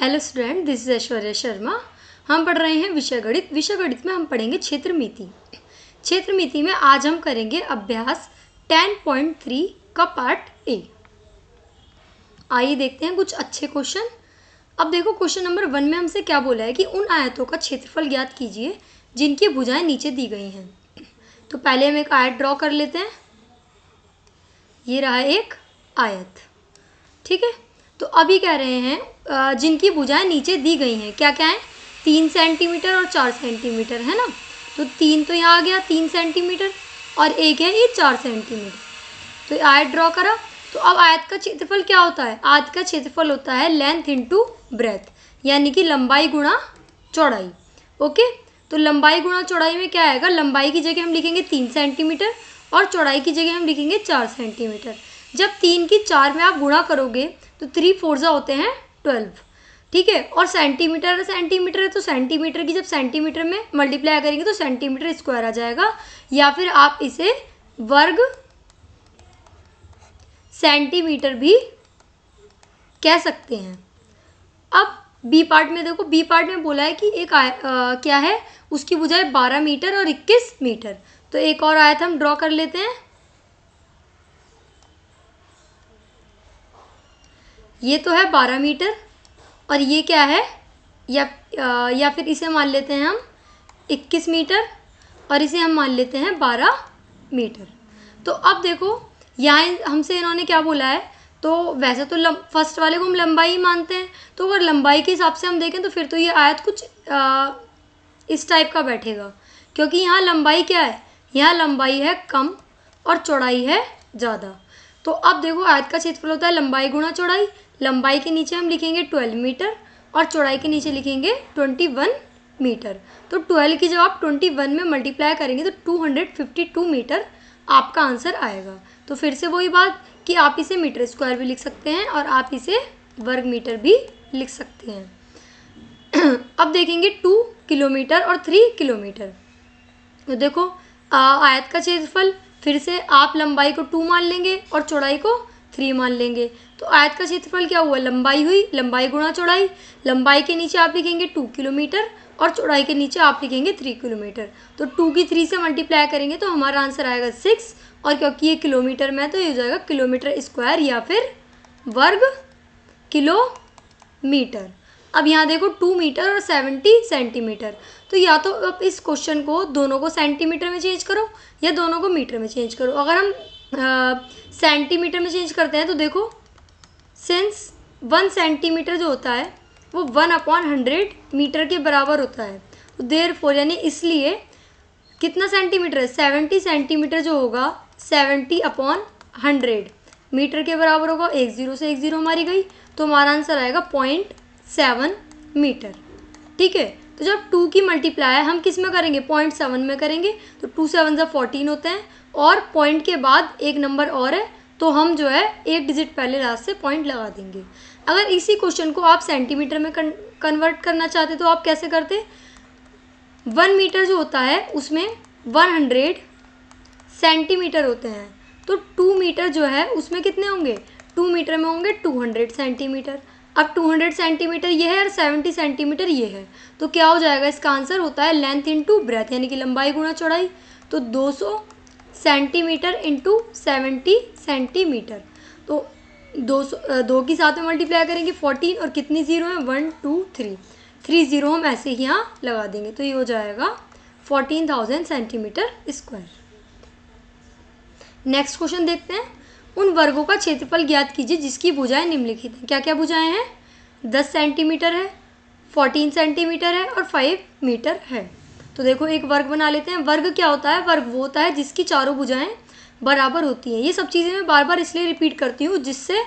Hello student, this is Aishwarya Sharma. हम पढ़ रहे हैं विषय गणित। विषय गणित में हम पढ़ेंगे क्षेत्रमिति। क्षेत्रमिति में आज हम करेंगे अभ्यास 10.3 का पार्ट ए। आइए देखते हैं कुछ अच्छे क्वेश्चन। अब देखो क्वेश्चन नंबर 1 में हमसे क्या बोला है कि उन आयतों का क्षेत्रफल ज्ञात कीजिए जिनकी भुजाएं नीचे दी गई हैं। तो पहले हम एक आयत ड्रॉ कर लेते हैं। ये रहा एक आयत, ठीक है। तो अभी कह रहे हैं जिनकी भुजाएं नीचे दी गई हैं, क्या क्या है, 3 सेंटीमीटर और 4 सेंटीमीटर, है ना। तो 3 तो यहाँ आ गया 3 सेंटीमीटर और एक है ये 4 सेंटीमीटर। तो ये आयत ड्रॉ करा। तो अब आयत का क्षेत्रफल क्या होता है? आयत का क्षेत्रफल होता है लेंथ इंटू ब्रेथ, यानी कि लंबाई गुणा चौड़ाई। ओके, तो लंबाई गुणा चौड़ाई में क्या आएगा? लंबाई की जगह हम लिखेंगे 3 सेंटीमीटर और चौड़ाई की जगह हम लिखेंगे 4 सेंटीमीटर। जब 3 की 4 में आप गुणा करोगे तो 3 4 होते हैं 12, ठीक है। और सेंटीमीटर सेंटीमीटर है तो सेंटीमीटर की जब सेंटीमीटर में मल्टीप्लाई करेंगे तो सेंटीमीटर स्क्वायर आ जाएगा, या फिर आप इसे वर्ग सेंटीमीटर भी कह सकते हैं। अब बी पार्ट में देखो, बी पार्ट में बोला है कि एक क्या है, उसकी भुजाएं 12 मीटर और 21 मीटर। तो एक और आयत हम ड्रॉ कर लेते हैं। ये तो है 12 मीटर और ये क्या है, या फिर इसे मान लेते हैं हम 21 मीटर और इसे हम मान लेते हैं 12 मीटर। तो अब देखो यहाँ हमसे इन्होंने क्या बोला है, तो वैसे तो फर्स्ट वाले को हम लंबाई ही मानते हैं, तो अगर लंबाई के हिसाब से हम देखें तो फिर तो ये आयत कुछ इस टाइप का बैठेगा, क्योंकि यहाँ लंबाई क्या है, यहाँ लंबाई है कम और चौड़ाई है ज़्यादा। तो अब देखो आयत का क्षेत्रफल होता है लंबाई गुणा चौड़ाई। लंबाई के नीचे हम लिखेंगे 12 मीटर और चौड़ाई के नीचे लिखेंगे 21 मीटर। तो 12 की जब आप 21 में मल्टीप्लाई करेंगे तो 252 मीटर आपका आंसर आएगा। तो फिर से वही बात कि आप इसे मीटर स्क्वायर भी लिख सकते हैं और आप इसे वर्ग मीटर भी लिख सकते हैं। अब देखेंगे 2 किलोमीटर और 3 किलोमीटर। तो देखो आयत का क्षेत्रफल, फिर से आप लंबाई को 2 मान लेंगे और चौड़ाई को 3 मान लेंगे। तो आयत का क्षेत्रफल क्या हुआ, लंबाई हुई, लंबाई गुणा चौड़ाई। लंबाई के नीचे आप लिखेंगे 2 किलोमीटर और चौड़ाई के नीचे आप लिखेंगे 3 किलोमीटर। तो 2 की 3 से मल्टीप्लाई करेंगे तो हमारा आंसर आएगा 6, और क्योंकि ये किलोमीटर में है तो ये हो जाएगा किलोमीटर स्क्वायर या फिर वर्ग किलोमीटर। अब यहाँ देखो 2 मीटर और 70 सेंटीमीटर। तो या तो अब इस क्वेश्चन को दोनों को सेंटीमीटर में चेंज करो या दोनों को मीटर में चेंज करो। अगर हम सेंटीमीटर में चेंज करते हैं तो देखो, सिंस 1 सेंटीमीटर जो होता है वो 1/100 मीटर के बराबर होता है। तो देयरफॉर यानी इसलिए कितना सेंटीमीटर है, 70 सेंटीमीटर जो होगा 70/100 मीटर के बराबर होगा। 1 0 से 1 0 हमारी गई, तो हमारा आंसर आएगा 0.7 मीटर, ठीक है। तो जब 2 की मल्टीप्लाई हम किस में करेंगे, 0.7 में करेंगे। तो 2 7 14 होते हैं और पॉइंट के बाद एक नंबर और है, तो हम जो है एक डिजिट पहले लास्ट से पॉइंट लगा देंगे। अगर इसी क्वेश्चन को आप सेंटीमीटर में कन्वर्ट करना चाहते तो आप कैसे करते, 1 मीटर जो होता है उसमें 100 सेंटीमीटर होते हैं, तो 2 मीटर जो है उसमें कितने होंगे, 2 मीटर में होंगे 200 सेंटीमीटर। अब 200 सेंटीमीटर ये है और 70 सेंटीमीटर ये है, तो क्या हो जाएगा, इसका आंसर होता है लेंथ इंटू ब्रेथ, यानी कि लंबाई गुणा चौड़ाई। तो 200 सेंटीमीटर इंटू 70 सेंटीमीटर। तो 2 की साथ में मल्टीप्लाई करेंगे 14 और कितनी जीरो है, 1 2 3 जीरो हम ऐसे ही यहाँ लगा देंगे, तो ये हो जाएगा 14,000 सेंटीमीटर स्क्वायर। नेक्स्ट क्वेश्चन देखते हैं। उन वर्गों का क्षेत्रफल ज्ञात कीजिए जिसकी भुजाएं निम्नलिखित हैं। क्या क्या भुजाएं हैं, 10 सेंटीमीटर है, 14 सेंटीमीटर है और 5 मीटर है। तो देखो एक वर्ग बना लेते हैं। वर्ग क्या होता है, वर्ग वो होता है जिसकी चारों भुजाएं बराबर होती हैं। ये सब चीज़ें मैं बार बार इसलिए रिपीट करती हूँ जिससे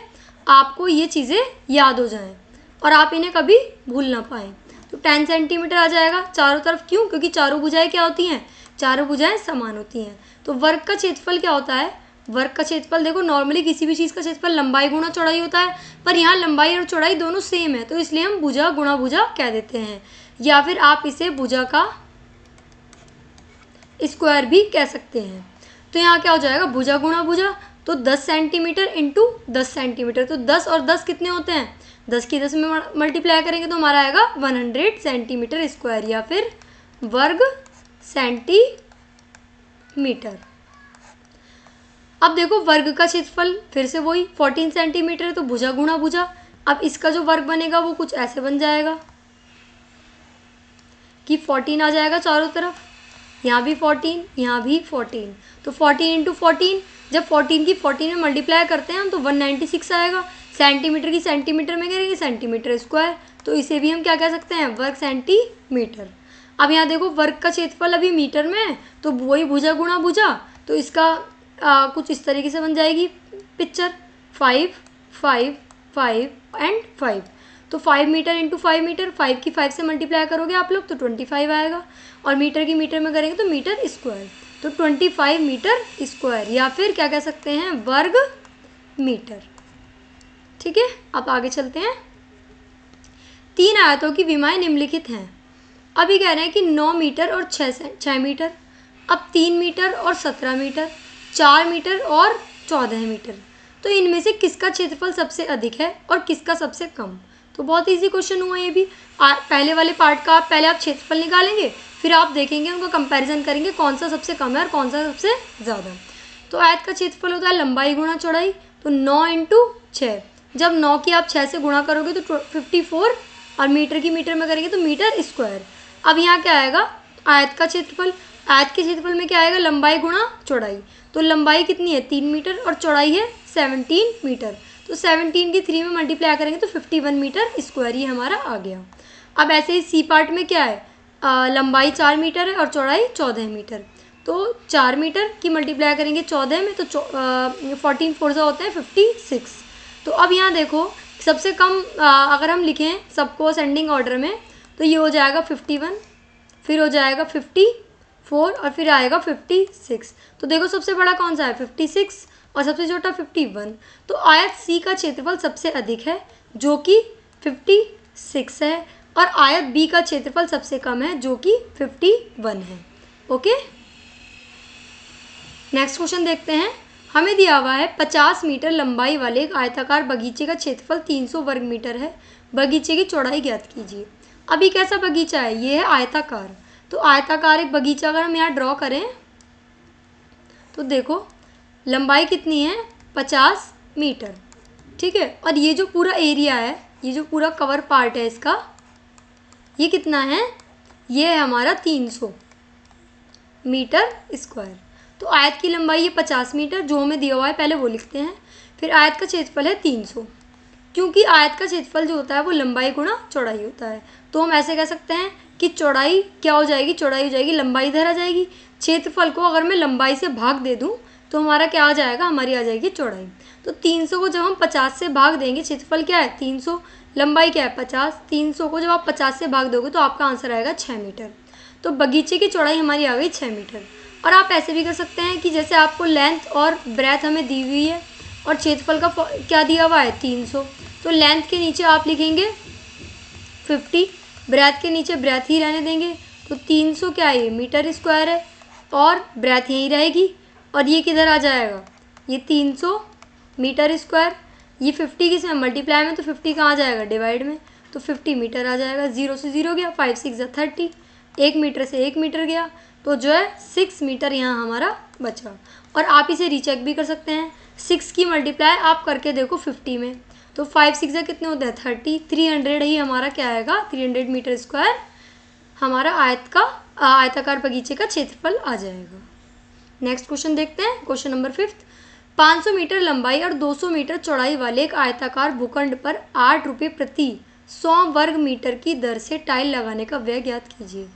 आपको ये चीज़ें याद हो जाएं और आप इन्हें कभी भूल ना पाएँ। तो 10 सेंटीमीटर आ जाएगा चारों तरफ, क्यों, क्योंकि चारों भुजाएं क्या होती हैं, चारों भुजाएं समान होती हैं। तो वर्ग का क्षेत्रफल क्या होता है, वर्ग का क्षेत्रफल देखो नॉर्मली किसी भी चीज़ का क्षेत्रफल लंबाई गुणा चौड़ाई होता है, पर यहाँ लंबाई और चौड़ाई दोनों सेम है, तो इसलिए हम भुजा गुणा भुजा कह देते हैं, या फिर आप इसे भुजा का स्क्वायर भी कह सकते हैं। तो यहाँ क्या हो जाएगा, भुजा गुणा भुजा, तो 10 सेंटीमीटर इंटू 10 सेंटीमीटर, तो 10 और 10 कितने होते हैं, 10 की 10 में मल्टीप्लाई करेंगे तो हमारा आएगा 100 सेंटीमीटर स्क्वायर या फिर वर्ग सेंटीमीटर। अब देखो वर्ग का क्षेत्रफल फिर से वही 14 सेंटीमीटर है, तो भुजा गुणा भुजा। अब इसका जो वर्ग बनेगा वो कुछ ऐसे बन जाएगा कि 14 आ जाएगा चारों तरफ, यहाँ भी 14, यहाँ भी 14, तो 14 इंटू 14, जब 14 की 14 में मल्टीप्लाई करते हैं हम तो 196 आएगा। सेंटीमीटर की सेंटीमीटर में करेंगे सेंटीमीटर स्क्वायर, तो इसे भी हम क्या कह सकते हैं, वर्ग सेंटीमीटर। अब यहाँ देखो वर्ग का क्षेत्रफल अभी मीटर में है, तो वही भुजा गुणा भुजा, तो इसका कुछ इस तरीके से बन जाएगी पिक्चर, 5 5 5 एंड 5, तो 5 मीटर इंटू 5 मीटर, 5 की 5 से मल्टीप्लाई करोगे आप लोग तो 25 आएगा, और मीटर की मीटर में करेंगे तो मीटर स्क्वायर, तो 25 मीटर स्क्वायर या फिर क्या कह सकते हैं, वर्ग मीटर। ठीक है, अब आगे चलते हैं। 3 आयतों की विमाएं निम्नलिखित हैं। अभी कह रहे हैं कि 9 मीटर और 6 मीटर। अब 3 मीटर और 17 मीटर, 4 मीटर और 14 मीटर, तो इनमें से किसका क्षेत्रफल सबसे अधिक है और किसका सबसे कम। तो बहुत इजी क्वेश्चन हुआ ये भी। पहले वाले पार्ट का पहले आप क्षेत्रफल निकालेंगे, फिर आप देखेंगे उनका कंपैरिजन करेंगे कौन सा सबसे कम है और कौन सा सबसे ज़्यादा। तो आयत का क्षेत्रफल होता है लंबाई गुणा चौड़ाई, तो 9 इंटू 6, जब 9 की आप 6 से गुणा करोगे तो 54, और मीटर की मीटर में करेंगे तो मीटर स्क्वायर। अब यहाँ क्या आएगा, आयत का क्षेत्रफल, आयत के क्षेत्रफल में क्या आएगा, लंबाई गुणा चौड़ाई, तो लंबाई कितनी है 3 मीटर और चौड़ाई है 17 मीटर, तो 17 की 3 में मल्टीप्लाई करेंगे तो 51 मीटर स्क्वायर, ये हमारा आ गया। अब ऐसे ही सी पार्ट में क्या है, लंबाई 4 मीटर है और चौड़ाई 14 मीटर, तो 4 मीटर की मल्टीप्लाई करेंगे 14 में तो 14 4 होता है 56। तो अब यहाँ देखो सबसे कम अगर हम लिखें सबको असेंडिंग ऑर्डर में, तो ये हो जाएगा 51, फिर हो जाएगा 54 और फिर आएगा 56। तो देखो सबसे बड़ा कौन सा है 56 और सबसे छोटा 51। तो आयत सी का क्षेत्रफल सबसे अधिक है जो कि 56 है, और आयत बी का क्षेत्रफल सबसे कम है जो कि 51 है। ओके, नेक्स्ट क्वेश्चन देखते हैं। हमें दिया हुआ है 50 मीटर लंबाई वाले एक आयताकार बगीचे का क्षेत्रफल 300 वर्ग मीटर है, बगीचे की चौड़ाई ज्ञात कीजिए। अभी कैसा बगीचा है, ये है आयताकार, तो आयताकार एक बगीचा अगर हम यहाँ ड्रॉ करें तो देखो लंबाई कितनी है 50 मीटर, ठीक है, और ये जो पूरा एरिया है, ये जो पूरा कवर पार्ट है इसका, ये कितना है, ये है हमारा 300 मीटर स्क्वायर। तो आयत की लंबाई ये 50 मीटर जो हमें दिया हुआ है, पहले वो लिखते हैं, फिर आयत का क्षेत्रफल है 300, क्योंकि आयत का क्षेत्रफल जो होता है वो लंबाई गुणा चौड़ाई होता है, तो हम ऐसे कह सकते हैं कि चौड़ाई क्या हो जाएगी, चौड़ाई हो जाएगी लंबाई इधर आ जाएगी, क्षेत्रफल को अगर मैं लंबाई से भाग दे दूं तो हमारा क्या आ जाएगा, हमारी आ जाएगी चौड़ाई। तो 300 को जब हम 50 से भाग देंगे, क्षेत्रफल क्या है 300, लंबाई क्या है 50, 300 को जब आप 50 से भाग दोगे तो आपका आंसर आएगा 6 मीटर। तो बगीचे की चौड़ाई हमारी आ गई 6 मीटर। और आप ऐसे भी कर सकते हैं कि जैसे आपको लेंथ और ब्रेथ हमें दी हुई है और क्षेत्रफल का क्या दिया हुआ है 300, तो लेंथ के नीचे आप लिखेंगे 50, ब्रेथ के नीचे ब्रेथ ही रहने देंगे, तो 300 क्या है, मीटर स्क्वायर है और ब्रेथ यहीं रहेगी, और ये किधर आ जाएगा, ये 300 मीटर स्क्वायर, ये 50 किस में मल्टीप्लाई में, तो 50 कहाँ जाएगा डिवाइड में, तो 50 मीटर आ जाएगा, 0 से 0 गया, 5 6 30, 1 मीटर से 1 मीटर गया, तो जो है 6 मीटर यहाँ हमारा बचा। और आप इसे रीचेक भी कर सकते हैं, 6 की मल्टीप्लाई आप करके देखो 50 में, तो 5 6 कितने होते हैं 30, 300 ही हमारा क्या आएगा, 300 मीटर स्क्वायर हमारा आयताकार बगीचे का क्षेत्रफल आ जाएगा। नेक्स्ट क्वेश्चन देखते हैं, क्वेश्चन नंबर 5। 500 मीटर लंबाई और 200 मीटर चौड़ाई वाले एक आयताकार भूखंड पर 8 रुपये प्रति 100 वर्ग मीटर की दर से टाइल लगाने का व्यय ज्ञात कीजिए।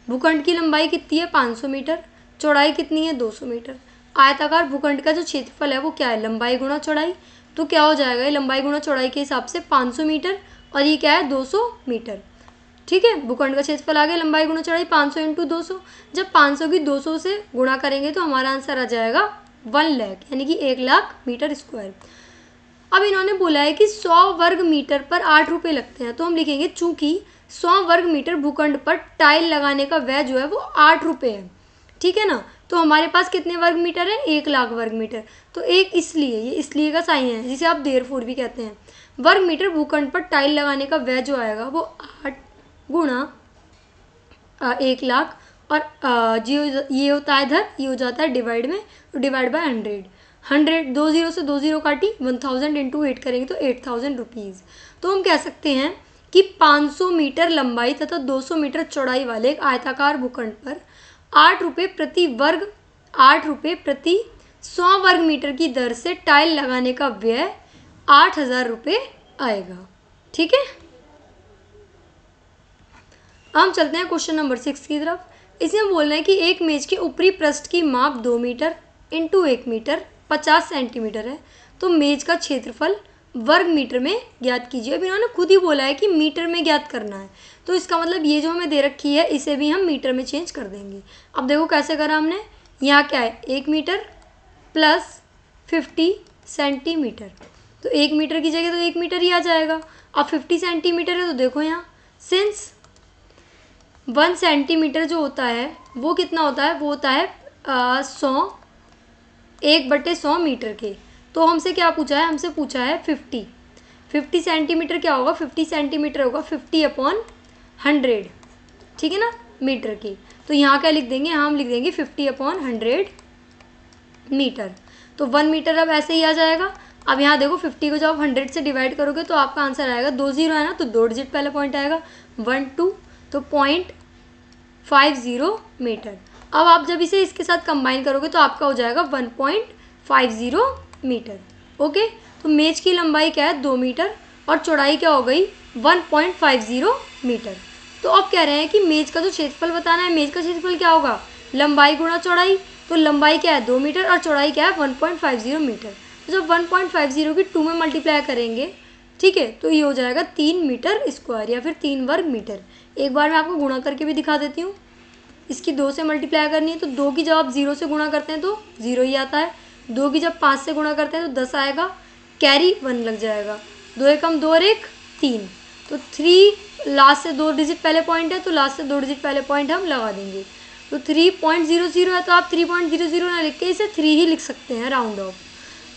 भूखंड की लंबाई कितनी है 500 मीटर, चौड़ाई कितनी है 200 मीटर। आयताकार भूखंड का जो क्षेत्रफल है वो क्या है, लंबाई गुणा चौड़ाई, तो क्या हो जाएगा, ये लंबाई गुणा चौड़ाई के हिसाब से 500 मीटर और ये क्या है 200 मीटर। ठीक है, भूखंड का क्षेत्रफल आ गया लंबाई गुणा चौड़ाई 500 इंटू 200, जब 500 की 200 से गुणा करेंगे तो हमारा आंसर आ जाएगा 1 लाख, यानी कि 1 लाख मीटर स्क्वायर। अब इन्होंने बोला है कि 100 वर्ग मीटर पर 8 रुपये लगते हैं, तो हम लिखेंगे चूंकि 100 वर्ग मीटर भूखंड पर टाइल लगाने का व्यय जो है वो 8 रुपये है, ठीक है ना, तो हमारे पास कितने वर्ग मीटर है, 1,00,000 वर्ग मीटर। तो एक इसलिए, ये इसलिए का साइन है जिसे आप देयरफॉर भी कहते हैं। वर्ग मीटर भूखंड पर टाइल लगाने का व्यय जो आएगा वो 8 गुणा 1,00,000 और ये होता है इधर, ये हो जाता है डिवाइड में, तो डिवाइड बाय 100। 100 2 0 से 2 0 काटी, 1000 इंटू 8 करेंगे तो 8000 रुपीज़। तो हम कह सकते हैं कि 500 मीटर लंबाई तथा 200 मीटर चौड़ाई वाले एक आयताकार भूखंड पर 8 रुपये प्रति 100 वर्ग मीटर की दर से टाइल लगाने का व्यय 8000 रुपये आएगा। ठीक है, हम चलते हैं क्वेश्चन नंबर 6 की तरफ। इसमें बोलना है कि एक मेज के ऊपरी पृष्ठ की माप 2 मीटर इंटू 1 मीटर 50 सेंटीमीटर है, तो मेज का क्षेत्रफल वर्ग मीटर में ज्ञात कीजिए। अब इन्होंने खुद ही बोला है कि मीटर में ज्ञात करना है, तो इसका मतलब ये जो हमें दे रखी है इसे भी हम मीटर में चेंज कर देंगे। अब देखो कैसे करा हमने, यहाँ क्या है 1 मीटर प्लस 50 सेंटीमीटर, तो 1 मीटर की जगह तो 1 मीटर ही आ जाएगा। अब 50 सेंटीमीटर है तो देखो यहाँ सिंस 1 सेंटीमीटर जो होता है वो कितना होता है, वो होता है 100 1/100 मीटर के। तो हमसे क्या पूछा है, हमसे पूछा है 50 सेंटीमीटर क्या होगा, 50 सेंटीमीटर होगा 50/100, ठीक है ना, मीटर की। तो यहाँ क्या लिख देंगे, हम लिख देंगे 50/100 मीटर। तो 1 मीटर अब ऐसे ही आ जाएगा। अब यहाँ देखो 50 को जब आप 100 से डिवाइड करोगे तो आपका आंसर आएगा 2 0 है ना, तो 2 डिजिट पहले पॉइंट आएगा 1 2, तो 0.50 मीटर। अब आप जब इसे इसके साथ कंबाइन करोगे तो आपका हो जाएगा 1.50 मीटर। ओके, तो मेज की लंबाई क्या है 2 मीटर और चौड़ाई क्या हो गई 1.50 मीटर। तो अब कह रहे हैं कि मेज का जो क्षेत्रफल बताना है, मेज का क्षेत्रफल क्या होगा, लंबाई गुणा चौड़ाई। तो लंबाई क्या है 2 मीटर और चौड़ाई क्या है 1.50 मीटर। तो जब 1.50 की 2 में मल्टीप्लाई करेंगे, ठीक है, तो ये हो जाएगा 3 मीटर स्क्वायर या फिर 3 वर्ग मीटर। एक बार मैं आपको गुणा करके भी दिखा देती हूँ। इसकी 2 से मल्टीप्लाई करनी है तो 2 की जब आप 0 से गुणा करते हैं तो 0 ही आता है, 2 की जब 5 से गुणा करते हैं तो 10 आएगा, कैरी 1 लग जाएगा, 2 एकम 2 और 1 3, तो 3 लास्ट से 2 डिजिट पहले पॉइंट है तो लास्ट से 2 डिजिट पहले पॉइंट हम लगा देंगे। तो 3.00 है तो आप 3.00 ना लिख के इसे 3 ही लिख सकते हैं राउंड ऑफ।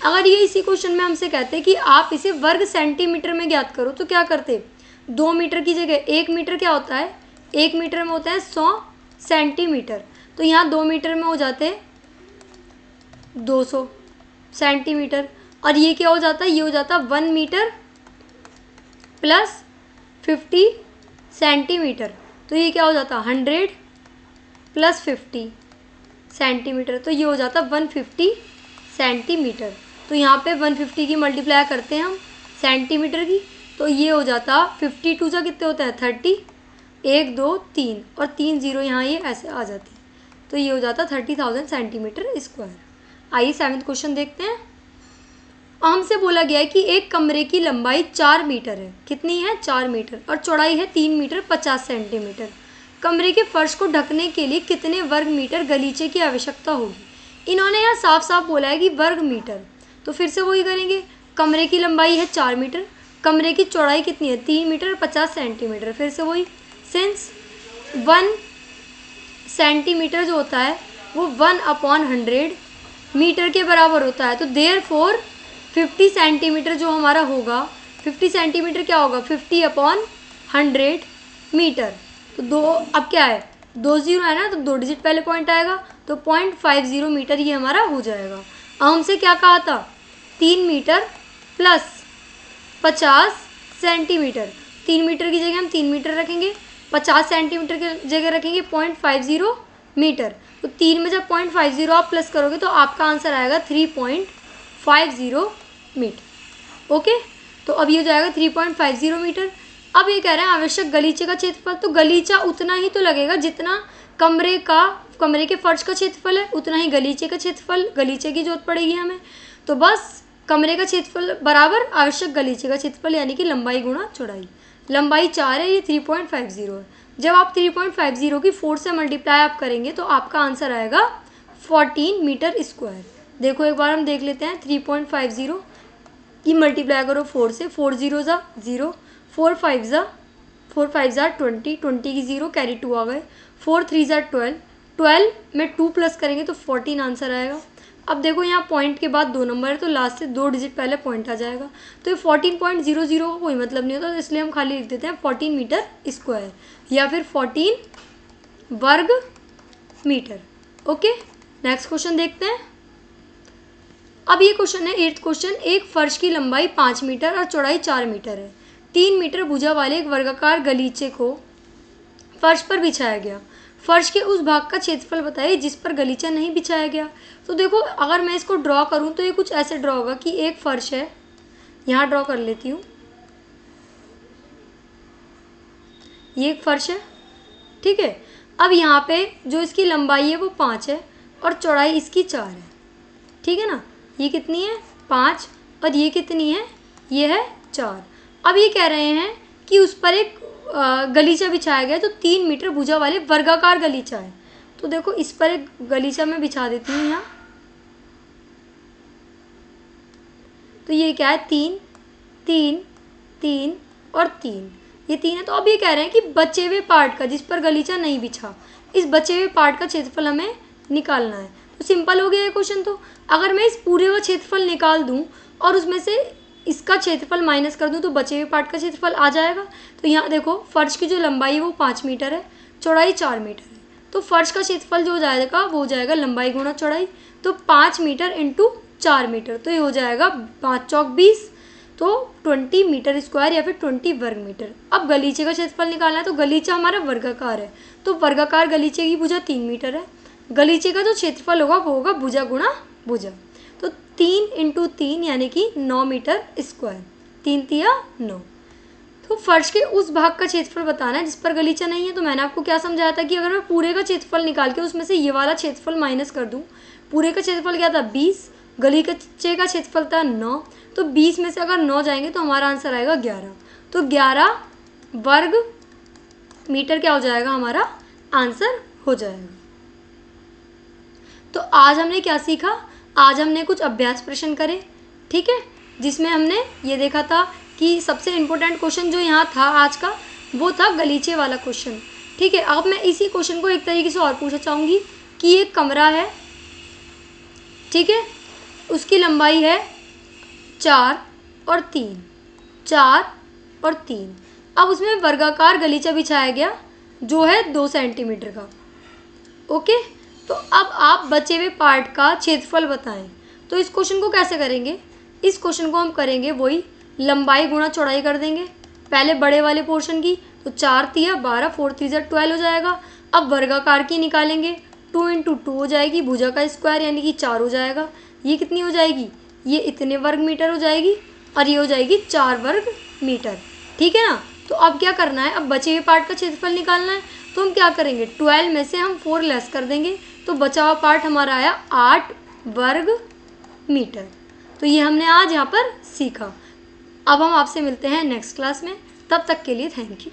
अगर ये इसी क्वेश्चन में हमसे कहते हैं कि आप इसे वर्ग सेंटीमीटर में ज्ञात करो तो क्या करते, 2 मीटर की जगह 1 मीटर क्या होता है, 1 मीटर में होता है 100 सेंटीमीटर, तो यहाँ 2 मीटर में हो जाते हैं 200 सेंटीमीटर। और ये क्या हो जाता है, ये हो जाता है 1 मीटर प्लस 50 सेंटीमीटर, तो ये क्या हो जाता है 100 प्लस 50 सेंटीमीटर, तो ये हो जाता है 150 सेंटीमीटर। तो यहाँ पे 150 की मल्टीप्लाई करते हैं हम सेंटीमीटर की, तो ये हो जाता 52 जा कितने होते हैं 30, 1 2 3 और 3 0 यहाँ ये ऐसे आ जाती है, तो ये हो जाता 30,000 सेंटीमीटर स्क्वायर। आइए 7वां क्वेश्चन देखते हैं। हमसे बोला गया है कि एक कमरे की लंबाई 4 मीटर है, कितनी है 4 मीटर, और चौड़ाई है 3 मीटर 50 सेंटीमीटर। कमरे के फर्श को ढकने के लिए कितने वर्ग मीटर गलीचे की आवश्यकता होगी। इन्होंने यहाँ साफ साफ बोला है कि वर्ग मीटर, तो फिर से वही करेंगे। कमरे की लंबाई है 4 मीटर, कमरे की चौड़ाई कितनी है 3 मीटर 50 सेंटीमीटर, फिर से वही, सिंस 1 सेंटीमीटर जो होता है वो 1/100 मीटर के बराबर होता है, तो देयरफॉर 50 सेंटीमीटर जो हमारा होगा, 50 सेंटीमीटर क्या होगा 50/100 मीटर। तो 2 अब क्या है 2 0 है ना, तो 2 डिजिट पहले पॉइंट आएगा, तो 0.50 मीटर ये हमारा हो जाएगा। अब हमसे क्या कहा था 3 मीटर प्लस 50 सेंटीमीटर, 3 मीटर की जगह हम 3 मीटर रखेंगे, 50 सेंटीमीटर की जगह रखेंगे 0.50 मीटर। तो 3 में जब 0.50 आप प्लस करोगे तो आपका आंसर आएगा 3.50 मीटर। ओके, तो अब ये हो जाएगा 3.50 मीटर। अब ये कह रहे हैं आवश्यक गलीचे का क्षेत्रफल, तो गलीचा उतना ही तो लगेगा जितना कमरे के फर्श का क्षेत्रफल है, उतना ही गलीचे का क्षेत्रफल, गलीचे की जरूरत पड़ेगी हमें। तो बस कमरे का क्षेत्रफल बराबर आवश्यक गलीचे का क्षेत्रफल, यानी कि लंबाई गुणा चौड़ाई। लंबाई 4 है, ये 3.50 है। जब आप 3.50 की 4 से मल्टीप्लाई आप करेंगे तो आपका आंसर आएगा 14 मीटर स्क्वायर। देखो एक बार हम देख लेते हैं, 3.50 की मल्टीप्लाई करो 4 से, 4 0 ज़ा 0, 4 5 ज़ा 20, 20 की 0 कैरी 2 आ गए, 4 3 ज़ा 12, 12 में 2 प्लस करेंगे तो 14 आंसर आएगा। अब देखो यहाँ पॉइंट के बाद 2 नंबर है तो लास्ट से 2 डिजिट पहले पॉइंट आ जाएगा, तो ये 14.00 का कोई मतलब नहीं होता, तो इसलिए हम खाली लिख देते हैं 14 मीटर स्क्वायर या फिर 14 वर्ग मीटर। ओके, नेक्स्ट क्वेश्चन देखते हैं। अब ये क्वेश्चन है 8th क्वेश्चन। एक फर्श की लंबाई 5 मीटर और चौड़ाई 4 मीटर है। 3 मीटर भुजा वाले एक वर्गाकार गलीचे को फर्श पर बिछाया गया। फर्श के उस भाग का क्षेत्रफल बताइए जिस पर गलीचा नहीं बिछाया गया। तो देखो अगर मैं इसको ड्रॉ करूं तो ये कुछ ऐसे ड्रॉ होगा कि एक फर्श है, यहाँ ड्रॉ कर लेती हूँ, ये एक फर्श है, ठीक है। अब यहाँ पे जो इसकी लंबाई है वो 5 है और चौड़ाई इसकी 4 है, ठीक है ना। ये कितनी है 5 और ये कितनी है, ये है 4। अब ये कह रहे हैं कि उस पर एक गलीचा बिछाया गया तो 3 मीटर भुजा वाले वर्गाकार गलीचा है। तो देखो इस पर एक गलीचा मैं बिछा देती हूँ यहाँ, तो ये क्या है 3 3 3 और 3, ये 3 है। तो अब ये कह रहे हैं कि बचे हुए पार्ट का जिस पर गलीचा नहीं बिछा, इस बचे हुए पार्ट का क्षेत्रफल हमें निकालना है। तो सिंपल हो गया ये क्वेश्चन। तो अगर मैं इस पूरे का क्षेत्रफल निकाल दूं और उसमें से इसका क्षेत्रफल माइनस कर दूं तो बचे हुए पार्ट का क्षेत्रफल आ जाएगा। तो यहाँ देखो फर्श की जो लंबाई है वो 5 मीटर है, चौड़ाई 4 मीटर है, तो फर्श का क्षेत्रफल जो हो जाएगा वो हो जाएगा लंबाई गुणा चौड़ाई, तो 5 मीटर इंटू 4 मीटर, तो ये हो जाएगा 5 चौक 20, तो 20 मीटर स्क्वायर या फिर 20 वर्ग मीटर। अब गलीचे का क्षेत्रफल निकालना है, तो गलीचा हमारा वर्गाकार है, तो वर्गाकार गलीचे की भुजा 3 मीटर है, गलीचे का जो क्षेत्रफल होगा वो होगा भुजा गुणा भुजा, तो 3 इंटू 3 यानी कि 9 मीटर स्क्वायर, 3 तिया 9। तो फर्श के उस भाग का क्षेत्रफल बताना है जिस पर गलीचा नहीं है। तो मैंने आपको क्या समझाया था कि अगर मैं पूरे का क्षेत्रफल निकाल के उसमें से ये वाला क्षेत्रफल माइनस कर दूं, पूरे का क्षेत्रफल क्या था 20, गलीचे का क्षेत्रफल था 9, तो 20 में से अगर 9 जाएंगे तो हमारा आंसर आएगा 11, तो 11 वर्ग मीटर क्या हो जाएगा, हमारा आंसर हो जाएगा। तो आज हमने क्या सीखा, आज हमने कुछ अभ्यास प्रश्न करे, ठीक है, जिसमें हमने ये देखा था कि सबसे इम्पोर्टेंट क्वेश्चन जो यहाँ था आज का वो था गलीचे वाला क्वेश्चन, ठीक है। अब मैं इसी क्वेश्चन को एक तरीके से और पूछना चाहूँगी कि एक कमरा है, ठीक है, उसकी लंबाई है 4 और 3, 4 और 3। अब उसमें वर्गाकार गलीचा बिछाया गया जो है 2 सेंटीमीटर का, ओके। तो अब आप बचे हुए पार्ट का क्षेत्रफल बताएं। तो इस क्वेश्चन को कैसे करेंगे, इस क्वेश्चन को हम करेंगे वही लंबाई गुणा चौड़ाई कर देंगे पहले बड़े वाले पोर्शन की, तो 4 तिया 12, 4 3 12 हो जाएगा। अब वर्गाकार की निकालेंगे, 2 इंटू 2 हो जाएगी, भुजा का स्क्वायर यानी कि 4 हो जाएगा, ये कितनी हो जाएगी, ये इतने वर्ग मीटर हो जाएगी और ये हो जाएगी 4 वर्ग मीटर, ठीक है ना। तो अब क्या करना है, अब बचे हुए पार्ट का क्षेत्रफल निकालना है। तो हम क्या करेंगे, 12 में से हम 4 लेस कर देंगे, तो बचा हुआ पार्ट हमारा आया 8 वर्ग मीटर। तो ये हमने आज यहाँ पर सीखा। अब हम आपसे मिलते हैं नेक्स्ट क्लास में, तब तक के लिए थैंक यू।